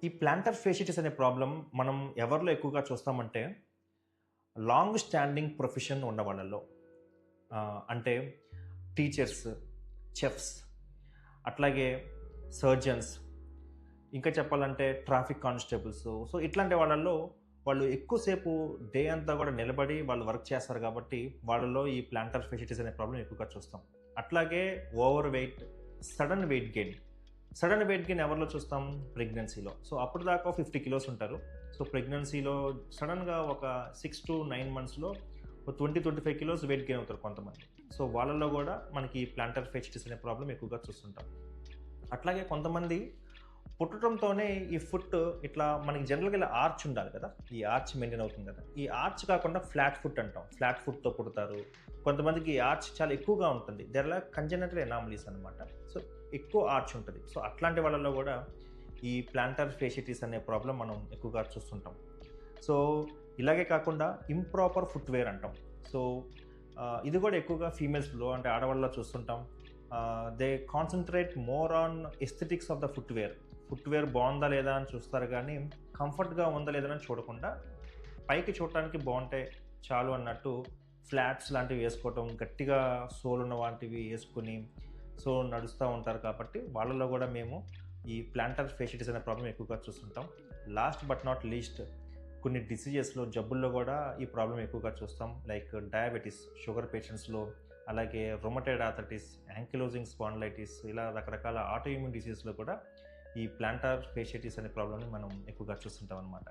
ఈ ప్లాంటర్ ఫేషిటిస్ అనే ప్రాబ్లమ్ మనం ఎవరిలో ఎక్కువగా చూస్తామంటే, లాంగ్ స్టాండింగ్ ప్రొఫెషన్ ఉన్న వాళ్ళలో. అంటే టీచర్స్, చెఫ్స్, అట్లాగే సర్జన్స్, ఇంకా చెప్పాలంటే ట్రాఫిక్ కానిస్టేబుల్స్. సో, ఇట్లాంటి వాళ్ళలో వాళ్ళు ఎక్కువసేపు డే అంతా కూడా నిలబడి వాళ్ళు వర్క్ చేస్తారు కాబట్టి, వాళ్ళలో ఈ ప్లాంటర్ ఫేషిటిస్ అనే ప్రాబ్లమ్ ఎక్కువగా చూస్తాం. అట్లాగే over weight, sudden weight gain. Sudden weight gain ఎవరిలో చూస్తాం? ప్రెగ్నెన్సీలో. సో, అప్పటిదాకా 50 కిలోస్ ఉంటారు. సో, ప్రెగ్నెన్సీలో సడెన్‌గా ఒక 6-9 మంత్స్‌లో ఒక 25 కిలోస్ వెయిట్ గెయిన్ అవుతారు కొంతమంది. సో, వాళ్ళలో గూడా మనకి ప్లాంటర్ ఫేషిటిస్ అనే ప్రాబ్లమ్ ఎక్కువగా చూస్తుంటాం. అట్లాగే కొంతమంది పుట్టడంతోనే ఈ ఫుట్ ఇట్లా మనకి జనరల్‌గా ఇలా ఆర్చ్ ఉండాలి కదా! ఈ ఆర్చ్ మెయింటైన్ అవుతుంది కదా! ఈ ఆర్చ్ కాకుండా ఫ్లాట్ ఫుట్ అంటాం. ఫ్లాట్ ఫుట్‌తో పుడతారు. కొంతమందికి ఈ ఆర్చ్ చాలా ఎక్కువగా ఉంటుంది. They are like congenital anomalies అనమాట. సో, ఎక్కువ ఆర్చ్ ఉంటది. సో, అట్లాంటి వాళ్ళలో గూడా ఈ ప్లాంటర్ ఫేషిటిస్ అనే ప్రాబ్లమ్ మనం ఎక్కువగా చూస్తుంటాం. సో, ఇలాగే కాకుండా ఇంప్రాపర్ ఫుట్‌వేర్ అంటాం. సో, ఇది గూడా ఎక్కువగా ఫీమేల్స్‌లో అంటే ఆడవాళ్ళలో చూస్తుంటాం. They concentrate more on aesthetics of the footwear. Footwear బావుందా లేదా అని చూస్తారు గానీ, కంఫర్ట్‌గా ఉందా లేదా అని చూడకుండా, పైకి చూడటానికి బావుంటే చాలు అన్నట్టు ఫ్లాట్స్ లాంటివి వేసుకోవటం, గట్టిగా సోల్ ఉన్న వాటివి యేసుకొని, సో, నడుస్తా ఉంటారు కాబట్టి, వాళ్ళలో గూడా మేము ఈ ప్లాంటర్ ఫేషిటిస్ అనే ప్రాబ్లమ్ ఎక్కువగా చూస్తుంటాం. లాస్ట్ బట్ నాట్ లీస్ట్ కొన్ని డిసీజెస్‌లో, జబ్బుల్లో గూడా ఈ ప్రాబ్లమ్ ఎక్కువగా చూస్తాం. లైక్ డయాబెటిస్, షుగర్ పేషెంట్స్‌లో, అలాగే రొమటైడ్ ఆర్థరైటిస్, యాంకిలోజింగ్ స్పాండిలైటిస్ ఇలా రకరకాల ఆటో ఇమ్యూన్ డిసీజెస్‌లో కూడా ఈ ప్లాంటర్ ఫేషిటిస్ అనే ప్రాబ్లమ్‌ని మనం ఎక్కువగా చూస్తుంటాం అనమాట.